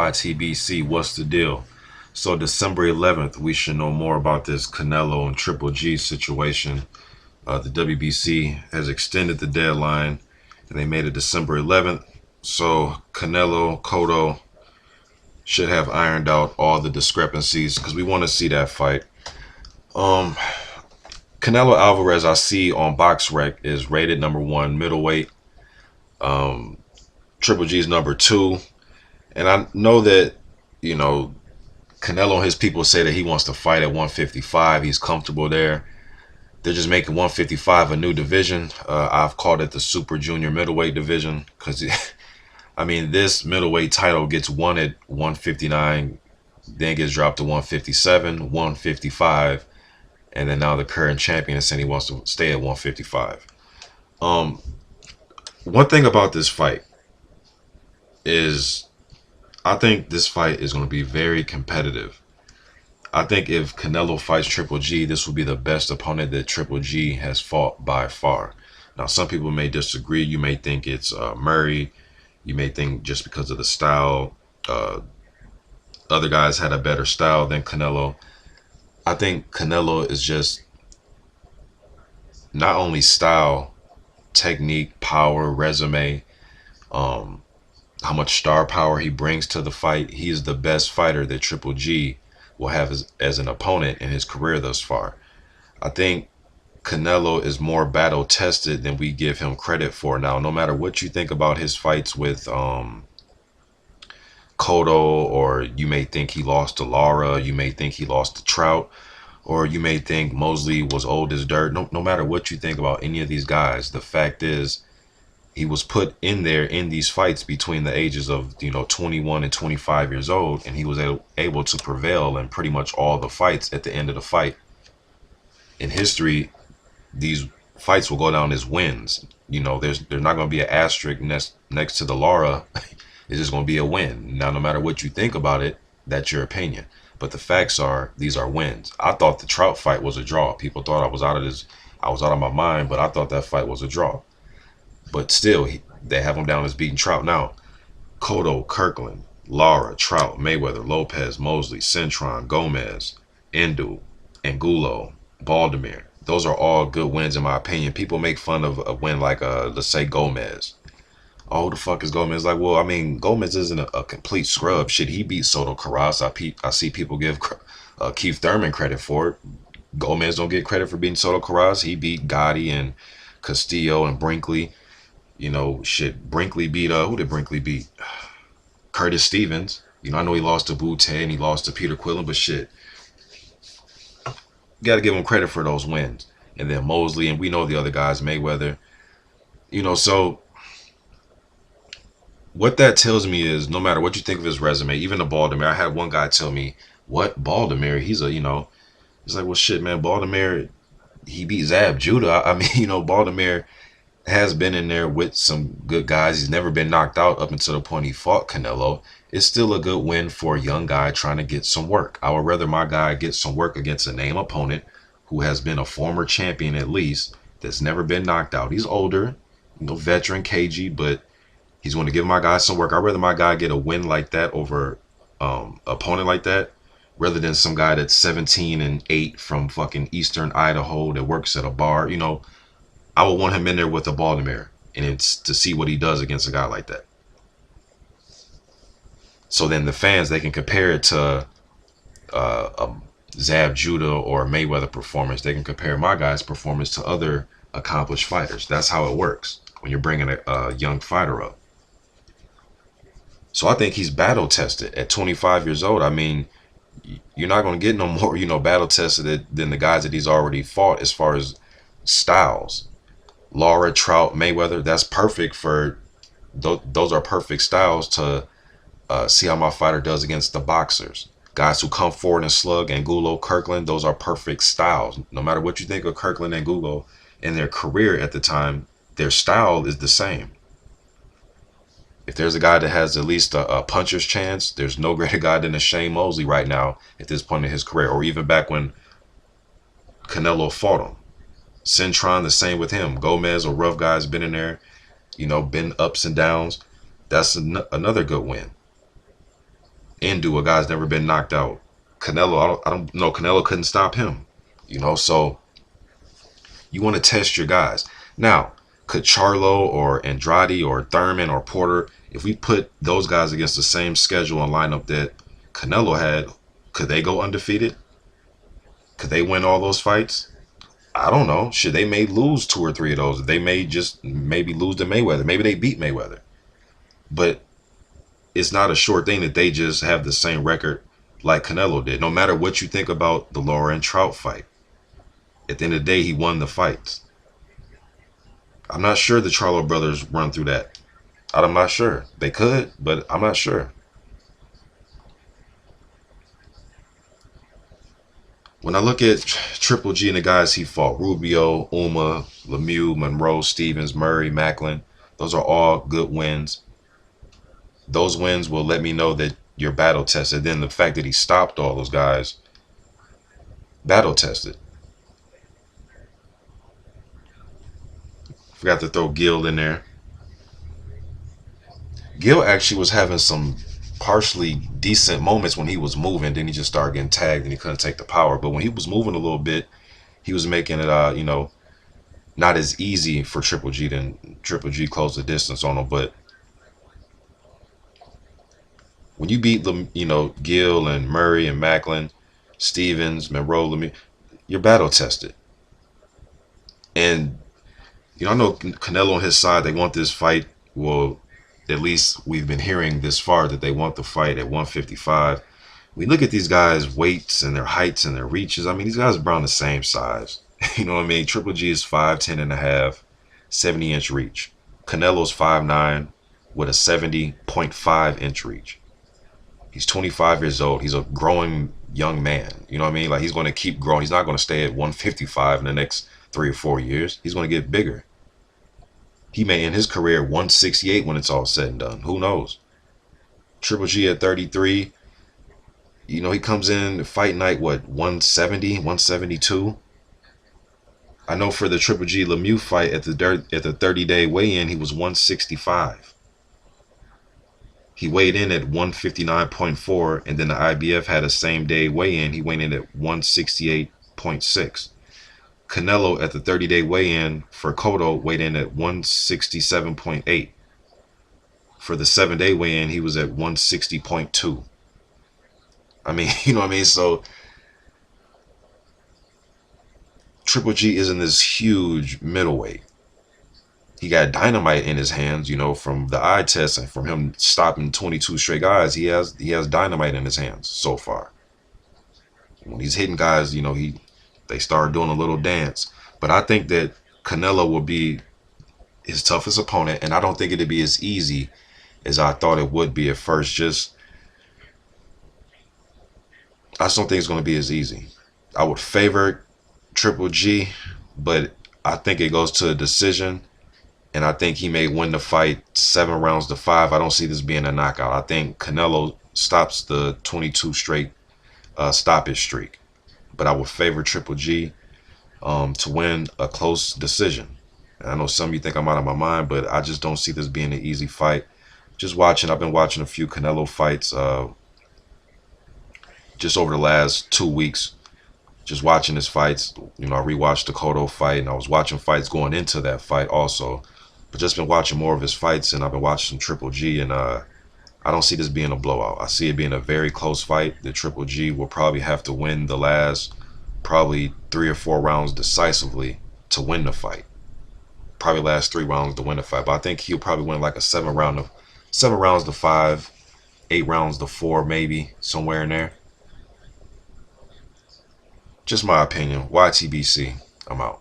YTBC, what's the deal? So December 11th, we should know more about this Canelo and Triple G situation. The WBC has extended the deadline, and they made it December 11th. So Canelo, Cotto should have ironed out all the discrepancies because we want to see that fight. Um, Canelo Alvarez, I see on BoxRec, is rated number one middleweight. Um, Triple G's number two, and I know that you know Canelo and his people say that he wants to fight at 155. He's comfortable there. They're just making 155 a new division. I've called it the Super Junior Middleweight division because, I mean, this middleweight title gets won at 159, then gets dropped to 157, 155, and then now the current champion is saying he wants to stay at 155. Um, One thing about this fight is I think this fight is going to be very competitive. I think if Canelo fights Triple G, this will be the best opponent that Triple G has fought by far. Now, some people may disagree. You may think it's Murray. You may think just because of the style, other guys had a better style than Canelo. I think Canelo is just not only style, technique, power, resume, um, how much star power he brings to the fight. He is the best fighter that Triple G will have as an opponent in his career thus far. I think Canelo is more battle tested than we give him credit for. Now, no matter what you think about his fights with Cotto, or you may think he lost to Lara, you may think he lost to Trout, or you may think Mosley was old as dirt. No matter what you think about any of these guys, the fact is he was put in there in these fights between the ages of 21 and 25 years old, and he was able to prevail in pretty much all the fights. At the end of the fight in history, these fights will go down as wins. There's not going to be an asterisk next to the Lara. It's just going to be a win. Now, no matter what you think about it, that's your opinion, but the facts are these are wins. I thought the Trout fight was a draw. People thought I was out of my mind, but I thought that fight was a draw. But still, they have him down as beating Trout. Now, Cotto, Kirkland, Lara, Trout, Mayweather, Lopez, Mosley, Cintron, Gomez, Indu, Angulo, Baldomir. Those are all good wins in my opinion. People make fun of a win like, let's say, Gomez. Oh, who the fuck is Gomez? Like, well, I mean, Gomez isn't a complete scrub. Shit, he beat Soto Carras. I see people give Keith Thurman credit for it. Gomez don't get credit for beating Soto Carras. He beat Gotti and Castillo and Brinkley. Shit, Brinkley beat, who did Brinkley beat? Curtis Stevens. I know he lost to Butte and he lost to Peter Quillen, but shit, you got to give him credit for those wins. And then Mosley, and we know the other guys, Mayweather. So what that tells me is no matter what you think of his resume, even the Baldomir, I had one guy tell me, what, Baldomir? He's it's like, well, shit, man, Baldomir, he beat Zab Judah. I mean, Baldomir has been in there with some good guys. He's never been knocked out up until the point he fought Canelo. It's still a good win for a young guy trying to get some work. I would rather my guy get some work against a name opponent who has been a former champion at least, that's never been knocked out. He's older, veteran, cagey, but he's going to give my guy some work. I'd rather my guy get a win like that over opponent like that, rather than some guy that's 17-8 from fucking Eastern Idaho that works at a bar. I would want him in there with a Baltimore, and it's to see what he does against a guy like that. So then the fans, they can compare it to a Zab Judah or Mayweather performance. They can compare my guy's performance to other accomplished fighters. That's how it works when you're bringing a young fighter up. So I think he's battle tested at 25 years old. I mean, you're not going to get no more, battle tested than the guys that he's already fought as far as styles. Lara, Trout, Mayweather, that's perfect for, those are perfect styles to see how my fighter does against the boxers. Guys who come forward and slug, Angulo, Kirkland, those are perfect styles. No matter what you think of Kirkland and Angulo in their career at the time, their style is the same. If there's a guy that has at least a puncher's chance, there's no greater guy than a Shane Mosley right now at this point in his career, or even back when Canelo fought him. Cintron, the same with him. Gomez, a rough guy, has been in there, been ups and downs. That's another good win. Indu, a guy's never been knocked out. Canelo, I don't know. Canelo couldn't stop him. So you want to test your guys. Now, could Charlo or Andrade or Thurman or Porter, if we put those guys against the same schedule and lineup that Canelo had, could they go undefeated? Could they win all those fights? I don't know. Should they may lose two or three of those? They may just maybe lose to Mayweather. Maybe they beat Mayweather. But it's not a sure thing that they just have the same record like Canelo did. No matter what you think about the Lara and Trout fight, at the end of the day, he won the fights. I'm not sure the Charlo brothers run through that. I'm not sure. They could, but I'm not sure. When I look at Triple G and the guys he fought, Rubio, Uma, Lemieux, Monroe, Stevens, Murray, Macklin, those are all good wins. Those wins will let me know that you're battle tested. Then the fact that he stopped all those guys, battle tested. Forgot to throw Gil in there. Gil actually was having some partially decent moments when he was moving. Then he just started getting tagged and he couldn't take the power. But when he was moving a little bit, he was making it, not as easy for Triple G. Then Triple G closed the distance on him. But when you beat them, Gil and Murray and Macklin, Stevens, Monroe, Lemieux, you're battle tested. And I know Canelo on his side, they want this fight. Well, at least we've been hearing this far that they want the fight at 155. We look at these guys' weights and their heights and their reaches. I mean, these guys are around the same size. You know what I mean? Triple G is 5'10 and a half, 70-inch reach. Canelo's 5'9 with a 70.5-inch reach. He's 25 years old. He's a growing young man. You know what I mean? Like, he's going to keep growing. He's not going to stay at 155 in the next 3 or 4 years. He's going to get bigger. He may end his career at 168 when it's all said and done. Who knows? Triple G at 33. He comes in fight night, 170, 172? I know for the Triple G Lemieux fight at the 30-day weigh-in, he was 165. He weighed in at 159.4, and then the IBF had a same-day weigh-in. He weighed in at 168.6. Canelo at the 30-day weigh-in for Cotto weighed in at 167.8. For the 7-day weigh-in, he was at 160.2. I mean, you know what I mean? So Triple G isn't this huge middleweight. He got dynamite in his hands, from the eye test and from him stopping 22 straight guys. He has dynamite in his hands so far. When he's hitting guys, they start doing a little dance. But I think that Canelo will be his toughest opponent, and I don't think it'd be as easy as I thought it would be at first. I just don't think it's going to be as easy. I would favor Triple G, but I think it goes to a decision, and I think he may win the fight 7 rounds to 5. I don't see this being a knockout. I think Canelo stops the 22 straight stoppage streak, but I would favor Triple G to win a close decision. And I know some of you think I'm out of my mind, but I just don't see this being an easy fight. I've been watching a few Canelo fights just over the last 2 weeks. Just watching his fights. I rewatched the Cotto fight, and I was watching fights going into that fight also. But just been watching more of his fights, and I've been watching some Triple G, and I don't see this being a blowout. I see it being a very close fight. The Triple G will probably have to win the last probably 3 or 4 rounds decisively to win the fight. Probably last 3 rounds to win the fight. But I think he'll probably win like a 7 rounds to 5, 8 rounds to 4, maybe somewhere in there. Just my opinion. YTBC. I'm out.